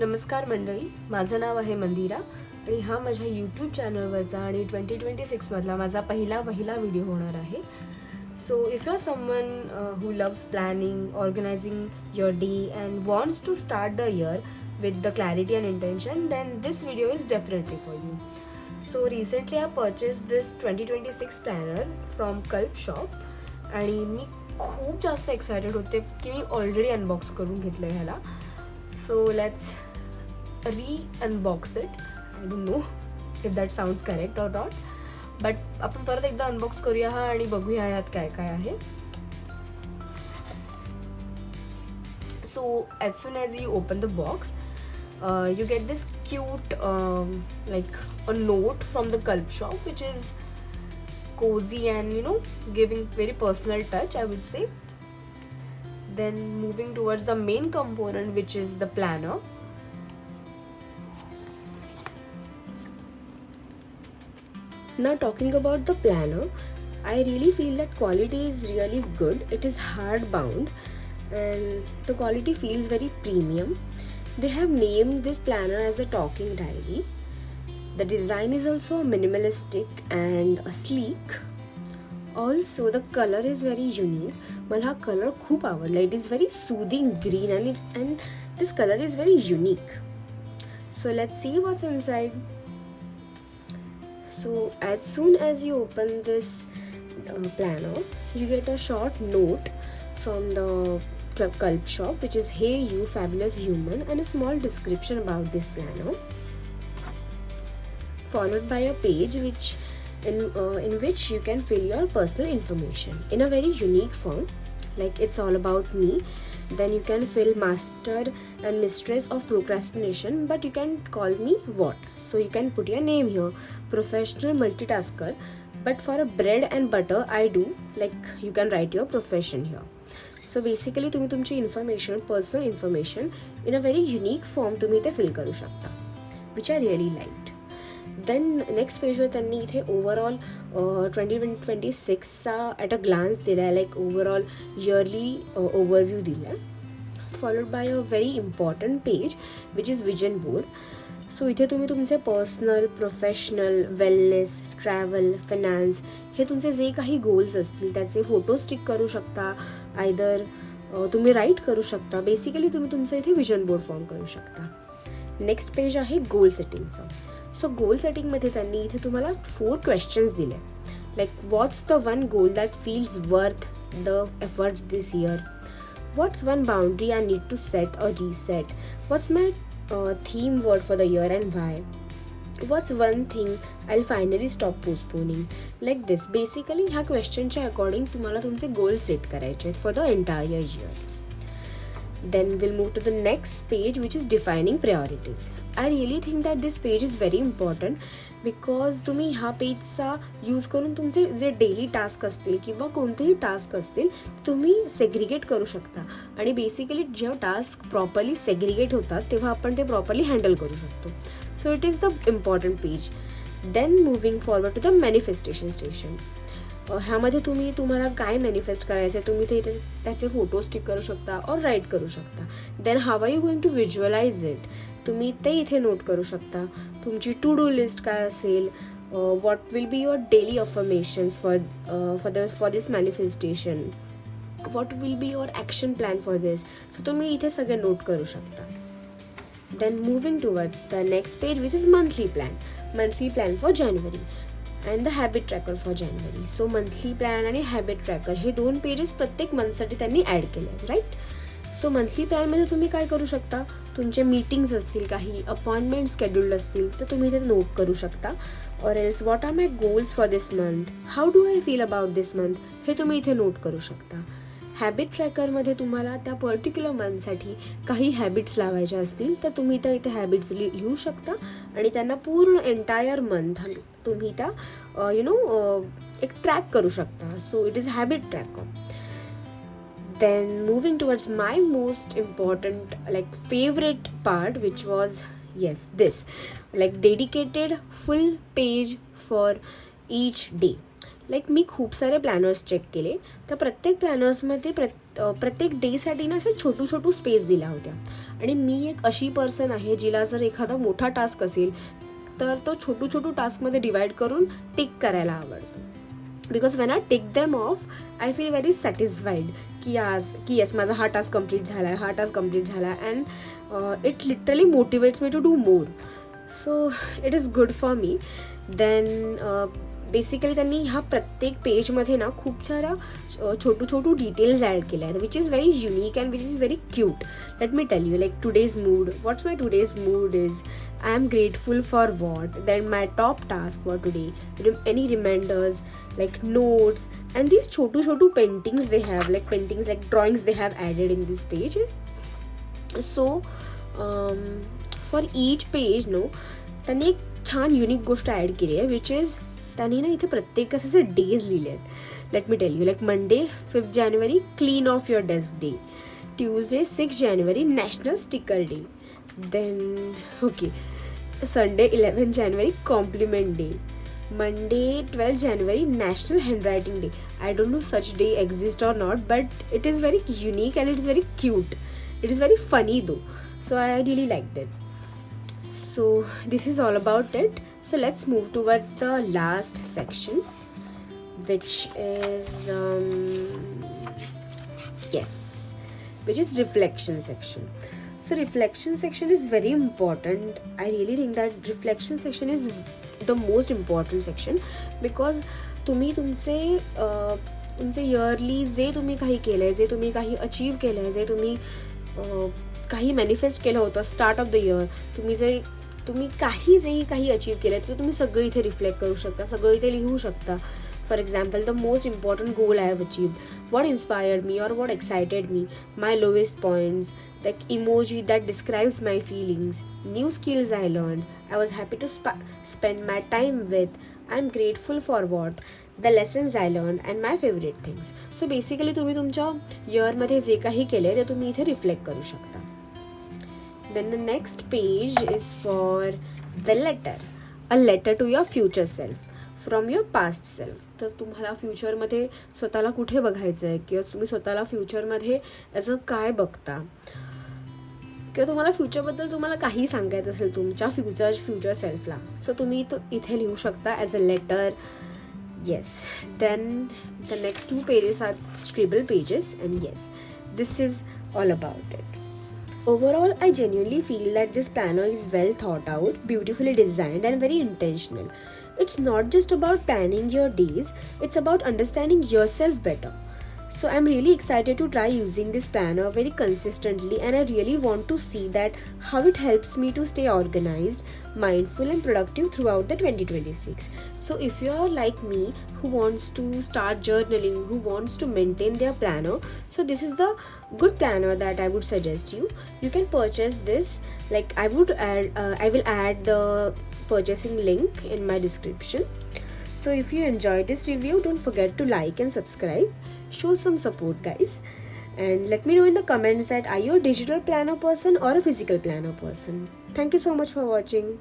नमस्कार मंडळी, माझं नाव आहे मंदिरा आणि हा माझ्या यूट्यूब चॅनलवरचा आणि 2026मधला माझा पहिला व्हिडिओ होणार आहे. So if you are someone who loves planning, organising your day and wants to start the year with the clarity and intention, then this video is definitely for you. So recently I purchased this 2026 planner from Kalp Shop आणि मी खूप जास्त excited होते की मी already unbox करून घेतलं आहे ह्याला. So let's unbox it. I don't know if that sounds correct or not, but आपण परत एकदा अनबॉक्स करूया हा आणि बघूया यात काय काय आहे. So as soon as you open the box, you get this cute like a note from the Kalp Shop, which is cozy and giving very personal touch, I would say. Then moving towards the main component, which is the planner. Now talking about the planner, I really feel that quality is really good. It is hard bound and the quality feels very premium. They have named this planner as a talking diary. The design is also minimalistic and sleek. Also the color is very unique. मला हा colour खूप आवडला. It is very soothing green and this color is very unique. So let's see what's inside. So as soon as you open this planner, you get a short note from the Kalp Shop, which is "Hey you fabulous human," and a small description about this planner, followed by a page in which you can fill your personal information in a very unique form, like it's all about me. Then you can fill master and mistress of procrastination, but you can call me what. So you can put your name here, professional multitasker, but for a bread and butter I do, like you can write your profession here. So basically तुम्ही तुमची information, personal information in a very unique form तुम्ही इथे fill करू शकता, which I really liked. Then next पेजवर त्यांनी इथे overall 2026चा ॲट अ ग्लान्स दिला आहे, लाईक ओव्हरऑल इयरली ओव्हरव्ह्यू दिला आहे, followed by a very important page which is vision board. So इथे तुम्ही तुमचे personal, professional, wellness, travel, finance हे तुमचे जे काही गोल्स असतील त्याचे फोटो स्टिक करू शकता, आयदर तुम्ही राईट करू शकता. बेसिकली तुम्ही तुमचं इथे विजन बोर्ड फॉर्म करू शकता. नेक्स्ट पेज आहे गोल सेटिंगचं. सो गोल सेटिंगमध्ये त्यांनी इथे तुम्हाला 4 क्वेश्चन्स दिले, like what's the one goal that feels worth the efforts this year, what's one boundary I need to set a reset, what's my theme word for the year and why, what's one thing I'll finally stop postponing, like this. Basically ह्या क्वेश्चनच्या according तुम्हाला तुमचे goal set करायचे आहेत for the entire year. Then we'll move to the next page, which is defining priorities. I really think that this page is very important because तुम्ही ह्या पेजचा use करून तुमचे जे daily task असतील किंवा कोणतेही टास्क असतील तुम्ही सेग्रिगेट करू शकता आणि बेसिकली जेव्हा टास्क प्रॉपरली सेग्रिगेट होतात तेव्हा आपण ते प्रॉपरली हँडल करू शकतो. So it is the important page. Then moving forward to the manifestation station. ह्यामध्ये तुम्हाला काय मॅनिफेस्ट करायचं आहे तुम्ही ते त्याचे फोटो स्टिक करू शकता और राईट करू शकता. Then how are you going to visualise it, तुम्ही ते इथे नोट करू शकता. तुमची टू डू लिस्ट काय असेल, what will be your daily affirmations for this manifestation, what will be your action plan for this. So तुम्ही इथे सगळे नोट करू शकता. Then moving towards the next page, which is monthly plan for January and the habit tracker for January. So monthly plan आणि habit tracker हे 2 pages प्रत्येक मंथसाठी त्यांनी ॲड केले आहेत, राईट. सो मंथली प्लॅनमध्ये तुम्ही काय करू शकता, तुमचे मीटिंग्स असतील, काही अपॉइंटमेंट स्केड्यूल्ड असतील तर तुम्ही ते नोट करू शकता. Or else what are my goals for this month, how do I feel about this month हे तुम्ही इथे नोट करू शकता. हॅबिट ट्रॅकरमध्ये तुम्हाला त्या पर्टिक्युलर मंथसाठी काही हॅबिट्स लावायच्या असतील तर तुम्ही त्या इथे हॅबिट्स लिहू शकता आणि त्यांना पूर्ण एंटायर मंथ तुम्ही त्या एक ट्रॅक करू शकता. सो it is habit tracker. Then moving towards my most important favorite part, which was this, like dedicated full page for each day. मी खूप सारे प्लॅनर्स चेक केले तर प्रत्येक प्लॅनर्समध्ये प्रत्येक डेसाठी ना असं छोटू छोटू स्पेस दिल्या होत्या. आणि मी एक अशी पर्सन आहे जिला जर एखादा मोठा टास्क असेल तर तो छोटू छोटू टास्कमध्ये डिवाईड करून टिक करायला आवडतं. Because when I tick them of I feel very satisfied की येस माझा हा टास्क कंप्लीट झाला आहे, हा टास्क कंप्लीट झाला आहे. And it literally motivates me to do more. So it is good for me. Then basically त्यांनी ह्या प्रत्येक पेजमध्ये ना खूप साऱ्या छोटू छोटू डिटेल्स ॲड केल्या आहेत, which is very unique and which is very cute. Let me tell you like today's mood, what's my today's mood is I am grateful for what, then my top task for today, any reminders like notes, and these chotu paintings they have, like paintings like drawings they have added in this page. So for each page त्यांनी एक छान unique गोष्ट add केली आहे, which is त्यांनी ना इथे प्रत्येकाचे असे डेज लिहिले आहेत. Let me tell you, like Monday 5th January clean of your desk day, Tuesday 6th January national sticker day, then okay Sunday 11th January compliment day, Monday 12th January National Handwriting Day. I don't know such day exists or not, but it is very unique and it is very cute. It is very funny though. So I really liked it. So this is all about it. So let's move towards the last section, which is which is reflection section. So reflection section is very important. I really think that reflection section is the most important section, because तुम्ही तुमचे yearly जे तुम्ही काही केलं आहे, जे तुम्ही काही achieve केलं आहे, जे तुम्ही काही मॅनिफेस्ट केलं होतं स्टार्ट ऑफ द इयर, तुम्ही काही अचीव केलं आहे, तर तुम्ही सगळं इथे रिफ्लेक्ट करू शकता, सगळं इथे लिहू शकता. For example, the most important goal I have achieved, what inspired me or what excited me, my lowest points, the emoji that describes my feelings, new skills I learned, I was happy to spend my time with, I'm grateful for what, the lessons I learned and my favorite things. So basically तुम्ही तुमच्या इयरमध्ये जे काही केले ते तुम्ही इथे reflect करू शकता. Then the next page is for the letter, a letter to your future self from your past self. तर तुम्हाला फ्युचरमध्ये स्वतःला कुठे बघायचं आहे, किंवा तुम्ही स्वतःला फ्युचरमध्ये ॲज अ काय बघता, किंवा तुम्हाला फ्युचरबद्दल तुम्हाला काही सांगायचं असेल तुमच्या फ्युचर सेल्फला, सो तुम्ही तो इथे लिहू शकता as a letter. Yes, then the next 2 pages are scribble pages, and yes, this is all about it. Overall, I genuinely feel that this planner is well thought out, beautifully designed and very intentional. It's not just about planning your days, it's about understanding yourself better. So I'm really excited to try using this planner very consistently, and I really want to see that how it helps me to stay organized, mindful and productive throughout the 2026. So if you're like me who wants to start journaling, who wants to maintain their planner, so this is the good planner that I would suggest you. You can purchase this. Like I will add the purchasing link in my description. So if you enjoyed this review, don't forget to like and subscribe. Show some support, guys. And let me know in the comments that are you a digital planner person or a physical planner person. Thank you so much for watching.